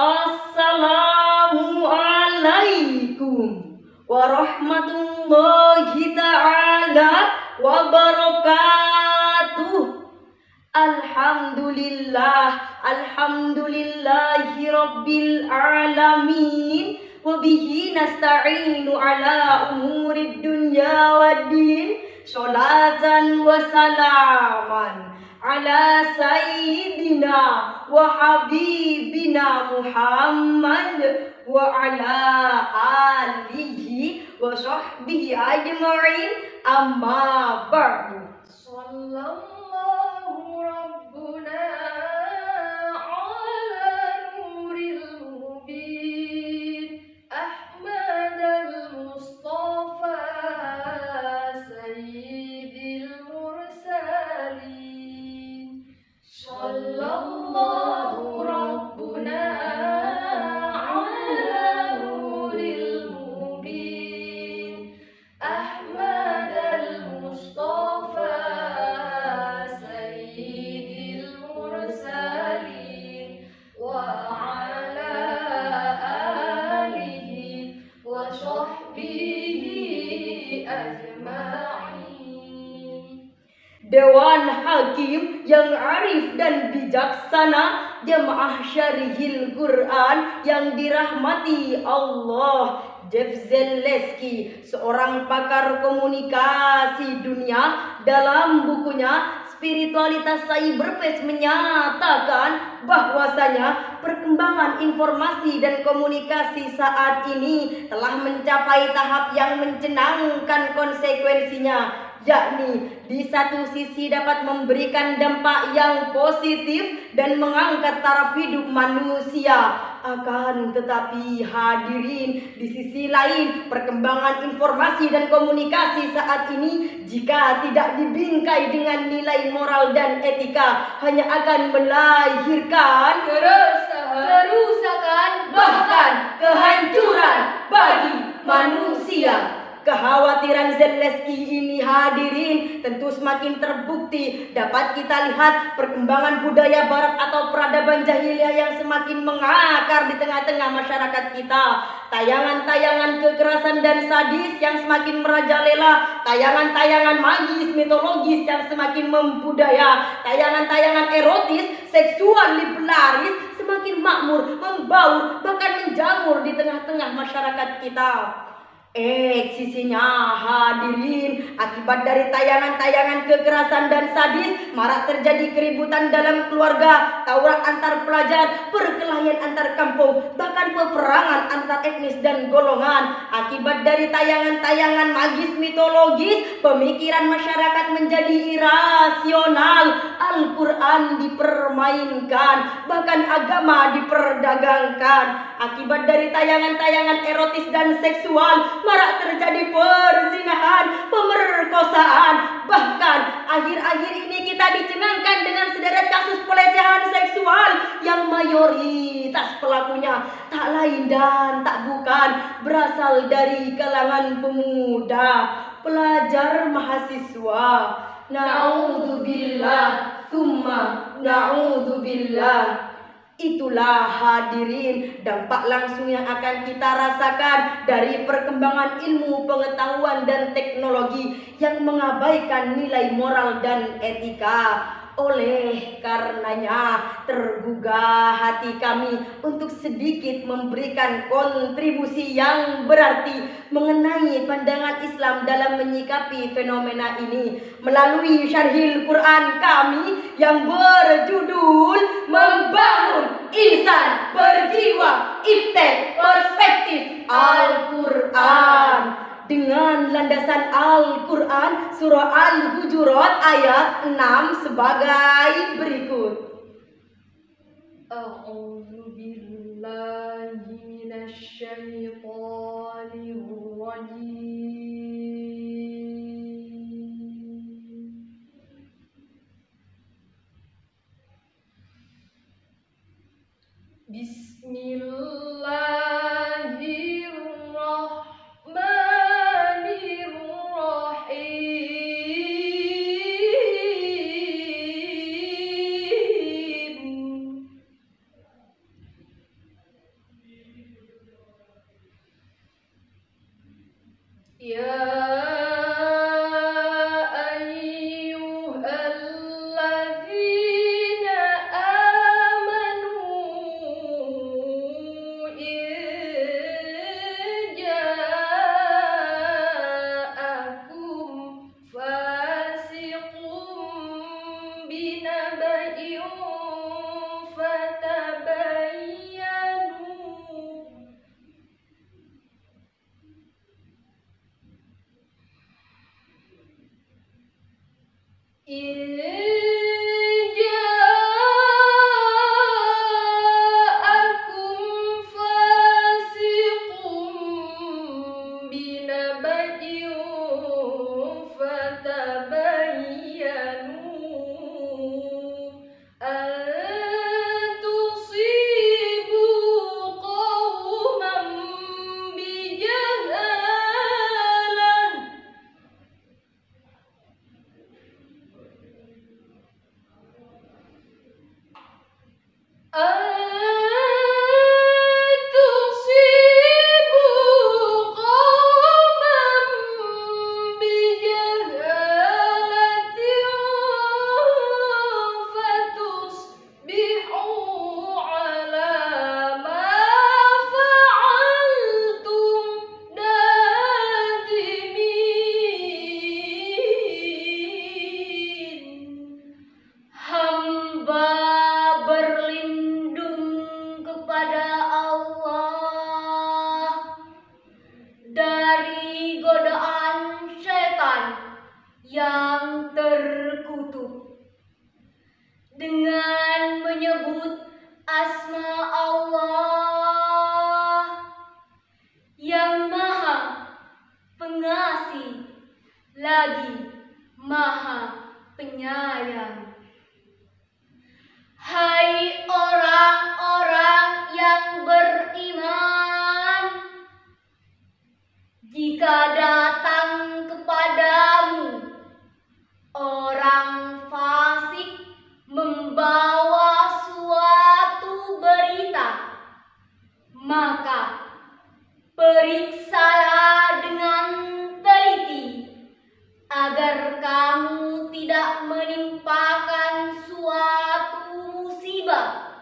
Assalamualaikum warahmatullahi ta'ala wabarakatuh. Alhamdulillahi rabbil alamin. Wabihi nasta'inu ala umurid dunya waddin. Sholatan wa salaman ala sayyidina wa habibina Muhammad wa ala alihi wa sahbihi ajma'in, amma ba'du. Sallallahu rabbuna ala nuril mubin Ahmad al-Mustafa sayyidil mursalin. Sallallahu rabbuna ala nuril mubin Ahmad al-Mustafa sayyidil mursalin wa ala alihi wa sahbihi ajma'in. Dewan Hakim yang arif dan bijaksana, jemaah syarihil Quran yang dirahmati Allah. Jeff Zaleski, seorang pakar komunikasi dunia, dalam bukunya Spiritualitas Cyberspace menyatakan bahwasanya perkembangan informasi dan komunikasi saat ini telah mencapai tahap yang mencenangkan konsekuensinya, yakni di satu sisi dapat memberikan dampak yang positif dan mengangkat taraf hidup manusia. Akan tetapi hadirin, di sisi lain perkembangan informasi dan komunikasi saat ini jika tidak dibingkai dengan nilai moral dan etika hanya akan melahirkan kerusakan, bahkan kehancuran bagi manusia. Kekhawatiran Zaleski ini hadirin tentu semakin terbukti dapat kita lihat perkembangan budaya barat atau peradaban jahiliyah yang semakin mengakar di tengah-tengah masyarakat kita. Tayangan-tayangan kekerasan dan sadis yang semakin merajalela, tayangan-tayangan magis mitologis yang semakin membudaya, tayangan-tayangan erotis, seksual libertaris semakin makmur, membaur, bahkan menjamur di tengah-tengah masyarakat kita. Sisinya hadirin, akibat dari tayangan-tayangan kekerasan dan sadis, marak terjadi keributan dalam keluarga, tawuran antar pelajar, perkelahian antar kampung, bahkan peperangan antar etnis dan golongan. Akibat dari tayangan-tayangan magis mitologis, pemikiran masyarakat menjadi irasional, Al-Quran dipermainkan, bahkan agama diperdagangkan. Akibat dari tayangan-tayangan erotis dan seksual, marak terjadi perzinahan, pemerkosaan. Bahkan akhir-akhir ini kita dicengangkan dengan sederet kasus pelecehan seksual yang mayoritas pelakunya tak lain dan tak bukan berasal dari kalangan pemuda, pelajar, mahasiswa. Na'udzubillah, tsumma na'udzubillah. Itulah hadirin dampak langsung yang akan kita rasakan dari perkembangan ilmu pengetahuan dan teknologi yang mengabaikan nilai moral dan etika. Oleh karenanya tergugah hati kami untuk sedikit memberikan kontribusi yang berarti mengenai pandangan Islam dalam menyikapi fenomena ini melalui syarhil Quran kami yang berjudul Membangun Insan Berjiwa Iptek Perspektif Al-Quran, dengan landasan Al-Quran surah Al-Hujurat ayat 6 sebagai berikut. A'udzu billahi minasy syaithanir rajim. Bismillahirrahmanirrahim. Maka periksalah dengan teliti agar kamu tidak menimpakan suatu musibah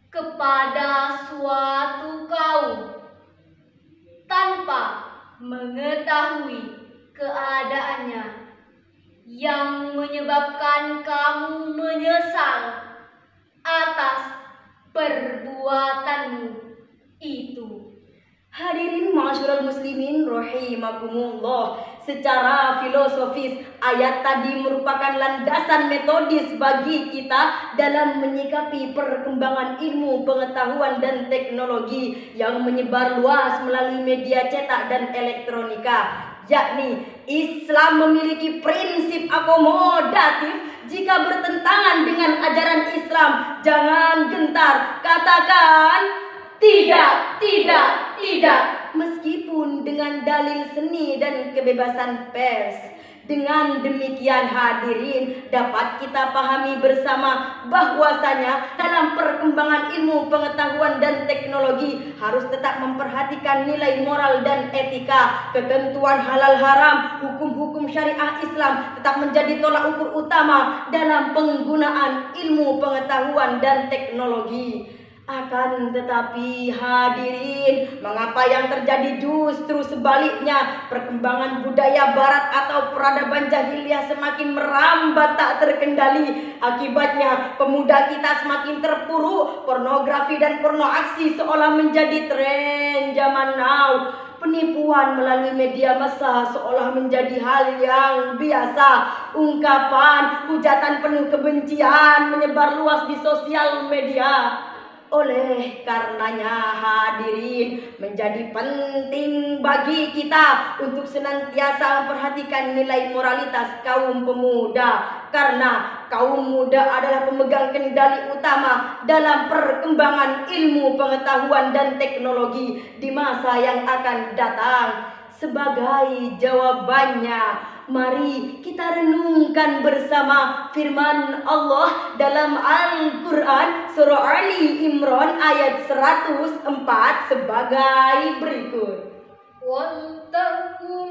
kepada suatu kaum tanpa mengetahui keadaannya, yang menyebabkan kamu menyesal atas perbuatanmu itu. Hadirin ma'asyiral muslimin rahimakumullah, secara filosofis ayat tadi merupakan landasan metodis bagi kita dalam menyikapi perkembangan ilmu pengetahuan dan teknologi yang menyebar luas melalui media cetak dan elektronika. Yakni Islam memiliki prinsip akomodatif. Jika bertentangan dengan ajaran Islam, jangan gentar, katakan tidak, tidak, tidak. Meskipun dengan dalil seni dan kebebasan pers. Dengan demikian hadirin, dapat kita pahami bersama bahwasanya dalam perkembangan ilmu pengetahuan dan teknologi harus tetap memperhatikan nilai moral dan etika, ketentuan halal haram, hukum-hukum syariah Islam tetap menjadi tolak ukur utama dalam penggunaan ilmu pengetahuan dan teknologi. Akan tetapi hadirin, mengapa yang terjadi justru sebaliknya? Perkembangan budaya barat atau peradaban jahiliyah semakin merambat tak terkendali. Akibatnya pemuda kita semakin terpuruk. Pornografi dan porno aksi seolah menjadi tren zaman now. Penipuan melalui media massa seolah menjadi hal yang biasa. Ungkapan, hujatan penuh kebencian menyebar luas di sosial media. Oleh karenanya hadirin, menjadi penting bagi kita untuk senantiasa memperhatikan nilai moralitas kaum pemuda, karena kaum muda adalah pemegang kendali utama dalam perkembangan ilmu pengetahuan dan teknologi di masa yang akan datang. Sebagai jawabannya, mari kita renungkan bersama firman Allah dalam Al-Quran surah Ali Imran ayat 104 sebagai berikut. Waltakum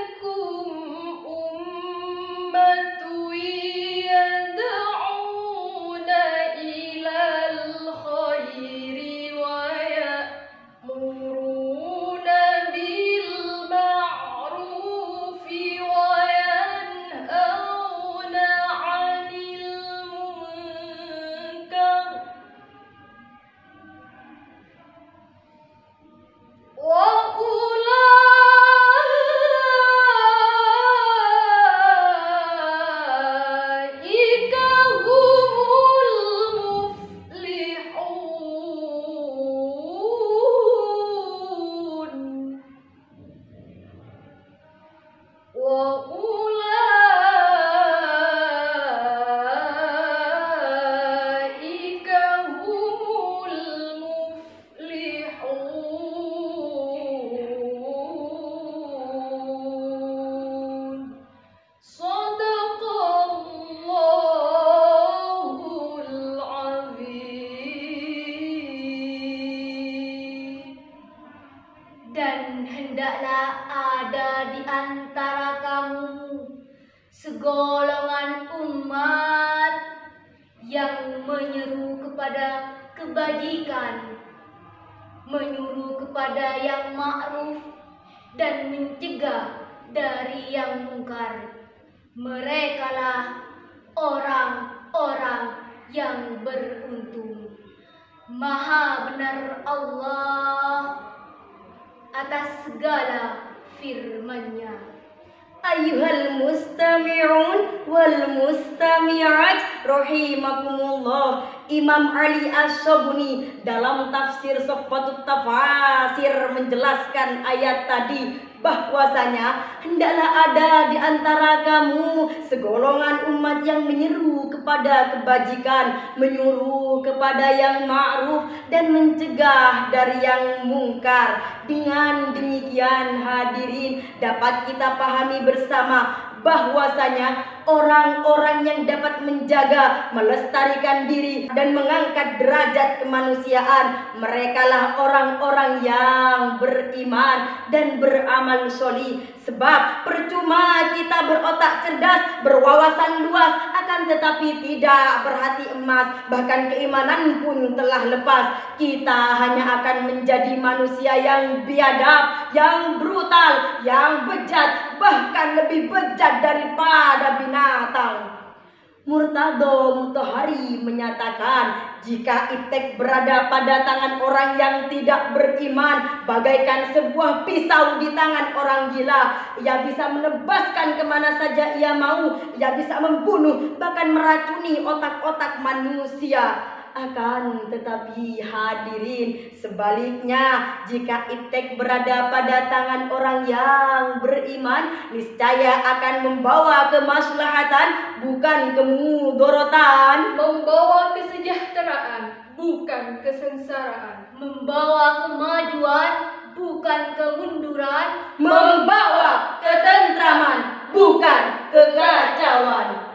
minkum ummatun yad'una ilal khairi wa ya'muruna bil ma'rufi wa yanhauna 'anil munkar wa ulaika humul muflihun wa ulaika humul muflihun. Shadaqallahul azim. Dan hendaklah ada di antara kamu segolongan umat yang menyeru kepada kebajikan, menyuruh kepada yang ma'ruf, dan mencegah dari yang mungkar. Merekalah orang-orang yang beruntung. Maha benar Allah atas segala firman-Nya. Ayyuhal mustami'un wal mustami'at rahimakumullah, Imam Ali Asy-Syabuni dalam tafsir Sofwatut Tafasir menjelaskan ayat tadi bahwasanya hendaklah ada di antara kamu segolongan umat yang menyeru kepada kebajikan, menyuruh kepada yang ma'ruf, dan mencegah dari yang mungkar. Dengan demikian hadirin, dapat kita pahami bersama bahwasanya orang-orang yang dapat menjaga, melestarikan diri dan mengangkat derajat kemanusiaan. Merekalah orang-orang yang beriman dan beramal solih. Sebab percuma kita berotak cerdas, berwawasan luas, akan tetapi tidak berhati emas, bahkan keimanan pun telah lepas. Kita hanya akan menjadi manusia yang biadab, yang brutal, yang bejat, bahkan lebih bejat daripada binatang. Murtado Mutahari menyatakan, jika iptek berada pada tangan orang yang tidak beriman, bagaikan sebuah pisau di tangan orang gila. Ia bisa menebaskan kemana saja ia mau, ia bisa membunuh, bahkan meracuni otak-otak manusia. Akan tetapi hadirin, sebaliknya, jika iptek berada pada tangan orang yang beriman, niscaya akan membawa kemaslahatan, bukan kemudorotan, membawa kesejahteraan, bukan kesengsaraan, membawa kemajuan, bukan kemunduran, membawa ketentraman, bukan kekacauan.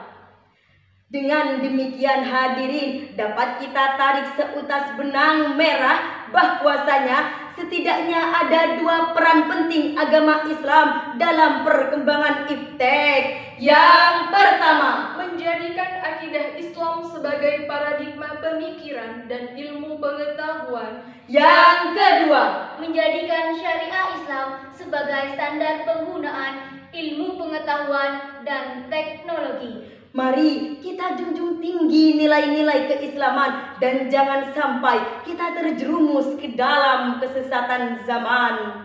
Dengan demikian hadirin, dapat kita tarik seutas benang merah bahwasanya setidaknya ada dua peran penting agama Islam dalam perkembangan iptek. Yang pertama, menjadikan akidah Islam sebagai paradigma pemikiran dan ilmu pengetahuan. yang kedua, menjadikan syariah Islam sebagai standar penggunaan ilmu pengetahuan dan teknologi. mari kita junjung tinggi nilai-nilai keislaman dan jangan sampai kita terjerumus ke dalam kesesatan zaman.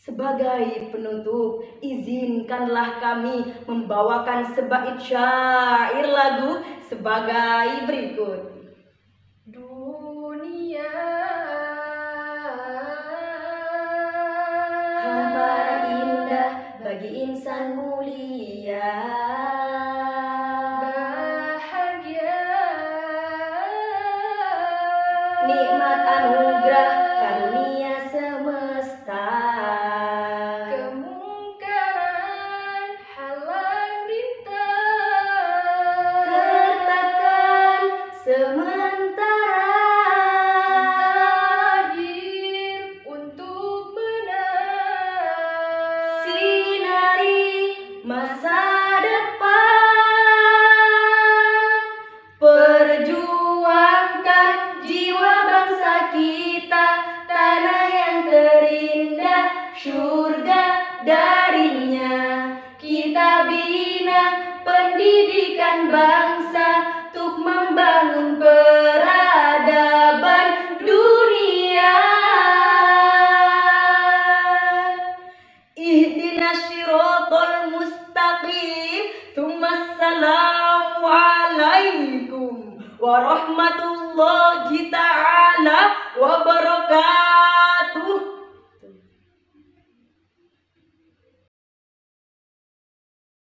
Sebagai penutup, izinkanlah kami membawakan sebait syair lagu sebagai berikut. Dunia Hamparan indah bagi insan mulia, nikmat anugerah karunia semesta, kemungkaran halang rintang, tertekan sementara, hadir untuk benar, sinari masa depan, perjuangkan jiwa bangsa kita, tanah yang terindah, surga darinya. Kita bina pendidikan bangsa untuk membangun peradaban dunia. Ihdinas siratal mustaqim. Assalamu alaikum warahmatullahi ta'ala wabarakatuh.